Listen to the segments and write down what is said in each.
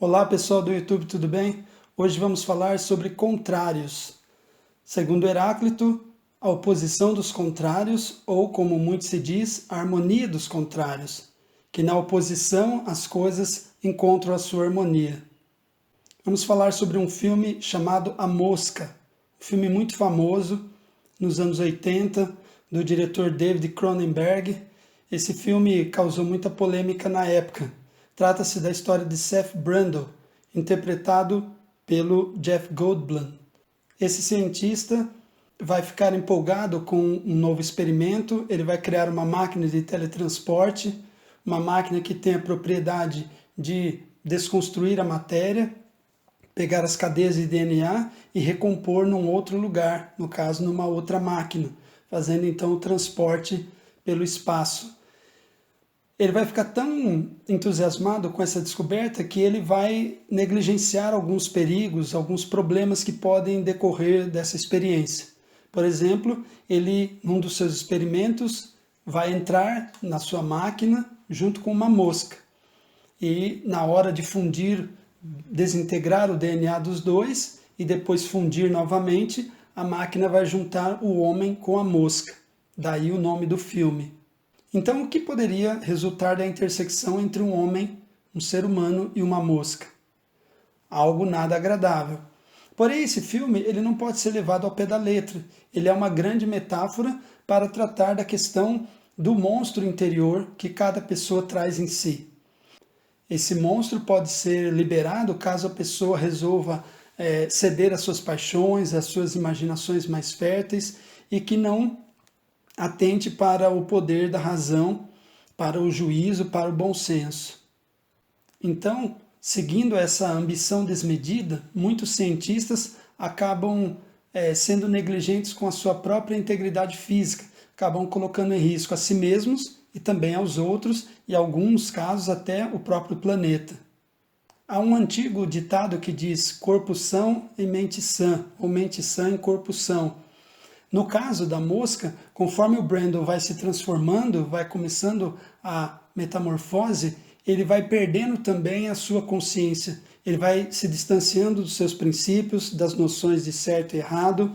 Olá pessoal do YouTube, tudo bem? Hoje vamos falar sobre contrários. Segundo Heráclito, a oposição dos contrários, ou como muito se diz, a harmonia dos contrários, que na oposição as coisas encontram a sua harmonia. Vamos falar sobre um filme chamado A Mosca, um filme muito famoso nos anos 80, do diretor David Cronenberg. Esse filme causou muita polêmica na época. Trata-se da história de Seth Brundle, interpretado pelo Jeff Goldblum. Esse cientista vai ficar empolgado com um novo experimento, ele vai criar uma máquina de teletransporte, uma máquina que tem a propriedade de desconstruir a matéria, pegar as cadeias de DNA e recompor num outro lugar, no caso numa outra máquina, fazendo então o transporte pelo espaço. Ele vai ficar tão entusiasmado com essa descoberta que ele vai negligenciar alguns perigos, alguns problemas que podem decorrer dessa experiência. Por exemplo, ele, num dos seus experimentos, vai entrar na sua máquina junto com uma mosca. E na hora de fundir, desintegrar o DNA dos dois e depois fundir novamente, a máquina vai juntar o homem com a mosca. Daí o nome do filme. Então, o que poderia resultar da intersecção entre um homem, um ser humano e uma mosca? Algo nada agradável. Porém, esse filme ele não pode ser levado ao pé da letra. Ele é uma grande metáfora para tratar da questão do monstro interior que cada pessoa traz em si. Esse monstro pode ser liberado caso a pessoa resolva ceder às suas paixões, às suas imaginações mais férteis e que não atente para o poder da razão, para o juízo, para o bom senso. Então, seguindo essa ambição desmedida, muitos cientistas acabam sendo negligentes com a sua própria integridade física, acabam colocando em risco a si mesmos e também aos outros, e em alguns casos até o próprio planeta. Há um antigo ditado que diz corpo são e mente sã, ou mente sã em corpo são. No caso da mosca, conforme o Brundle vai se transformando, vai começando a metamorfose, ele vai perdendo também a sua consciência. Ele vai se distanciando dos seus princípios, das noções de certo e errado.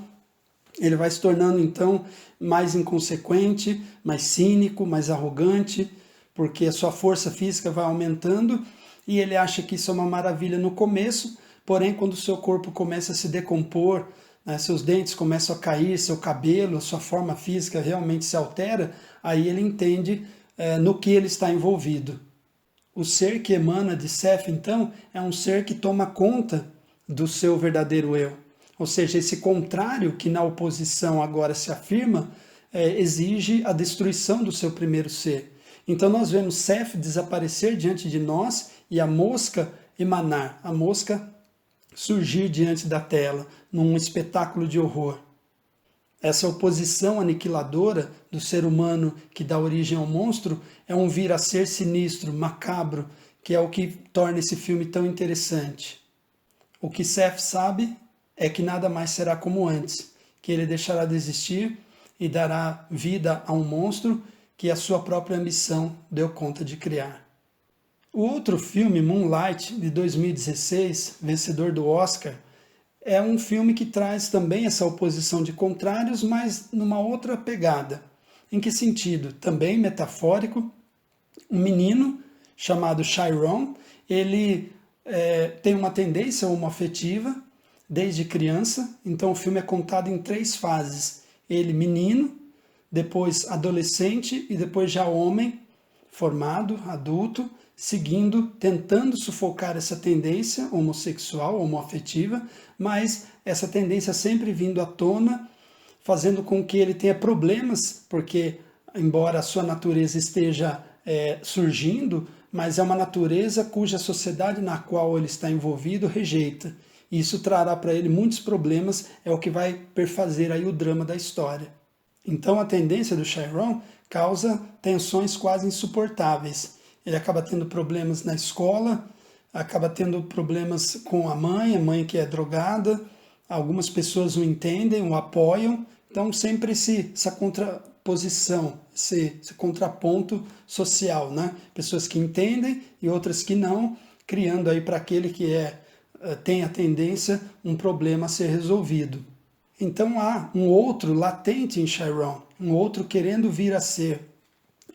Ele vai se tornando, então, mais inconsequente, mais cínico, mais arrogante, porque a sua força física vai aumentando e ele acha que isso é uma maravilha no começo, porém, quando o seu corpo começa a se decompor, seus dentes começam a cair, seu cabelo, sua forma física realmente se altera, aí ele entende no que ele está envolvido. O ser que emana de Seth, então, é um ser que toma conta do seu verdadeiro eu. Ou seja, esse contrário que na oposição agora se afirma, exige a destruição do seu primeiro ser. Então nós vemos Seth desaparecer diante de nós e a mosca emanar, a mosca surgir diante da tela, num espetáculo de horror. Essa oposição aniquiladora do ser humano que dá origem ao monstro é um vir a ser sinistro, macabro, que é o que torna esse filme tão interessante. O que Seth sabe é que nada mais será como antes, que ele deixará de existir e dará vida a um monstro que a sua própria ambição deu conta de criar. O outro filme, Moonlight, de 2016, vencedor do Oscar, é um filme que traz também essa oposição de contrários, mas numa outra pegada. Em que sentido? Também metafórico. Um menino chamado Chiron, ele tem uma tendência homoafetiva desde criança, então o filme é contado em 3 fases. Ele menino, depois adolescente e depois já homem, formado, adulto, seguindo, tentando sufocar essa tendência homossexual, homoafetiva, mas essa tendência sempre vindo à tona, fazendo com que ele tenha problemas, porque embora a sua natureza esteja surgindo, mas é uma natureza cuja sociedade na qual ele está envolvido rejeita. Isso trará para ele muitos problemas, é o que vai perfazer aí o drama da história. Então a tendência do Chiron causa tensões quase insuportáveis. Ele acaba tendo problemas na escola, acaba tendo problemas com a mãe que é drogada, algumas pessoas o entendem, o apoiam, então sempre essa contraposição, esse contraponto social, né? Pessoas que entendem e outras que não, criando aí para aquele que tem a tendência um problema a ser resolvido. Então há um outro latente em Chiron, um outro querendo vir a ser.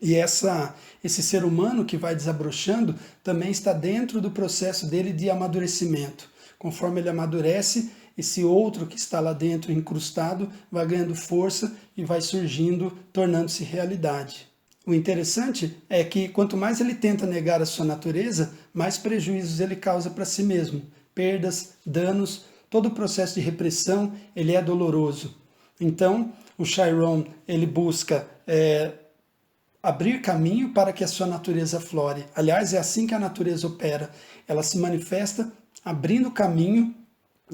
E esse ser humano que vai desabrochando também está dentro do processo dele de amadurecimento. Conforme ele amadurece, esse outro que está lá dentro incrustado vai ganhando força e vai surgindo, tornando-se realidade. O interessante é que quanto mais ele tenta negar a sua natureza, mais prejuízos ele causa para si mesmo. Perdas, danos, todo o processo de repressão ele é doloroso. Então, o Chiron ele busca abrir caminho para que a sua natureza flore. Aliás, é assim que a natureza opera. Ela se manifesta abrindo caminho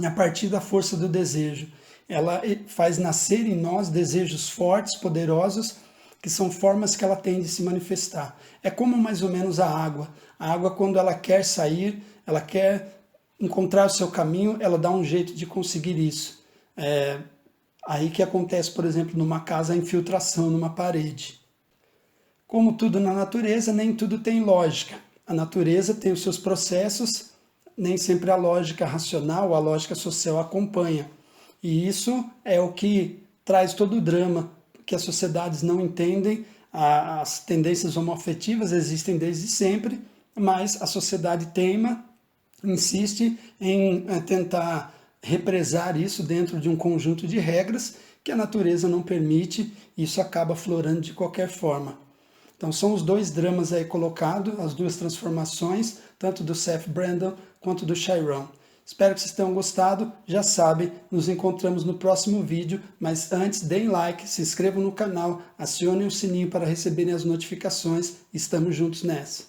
a partir da força do desejo. Ela faz nascer em nós desejos fortes, poderosos, que são formas que ela tem de se manifestar. É como mais ou menos a água. A água, quando ela quer sair, ela quer encontrar o seu caminho, ela dá um jeito de conseguir isso. Aí que acontece, por exemplo, numa casa, a infiltração numa parede. Como tudo na natureza, nem tudo tem lógica. A natureza tem os seus processos, nem sempre a lógica racional, a lógica social acompanha. E isso é o que traz todo o drama, que as sociedades não entendem. As tendências homoafetivas existem desde sempre, mas a sociedade teima, insiste em tentar represar isso dentro de um conjunto de regras que a natureza não permite, e isso acaba florando de qualquer forma. Então são os dois dramas aí colocados, as duas transformações, tanto do Seth Brandon quanto do Chiron. Espero que vocês tenham gostado. Já sabem, nos encontramos no próximo vídeo, mas antes deem like, se inscrevam no canal, acionem o sininho para receberem as notificações. Estamos juntos nessa.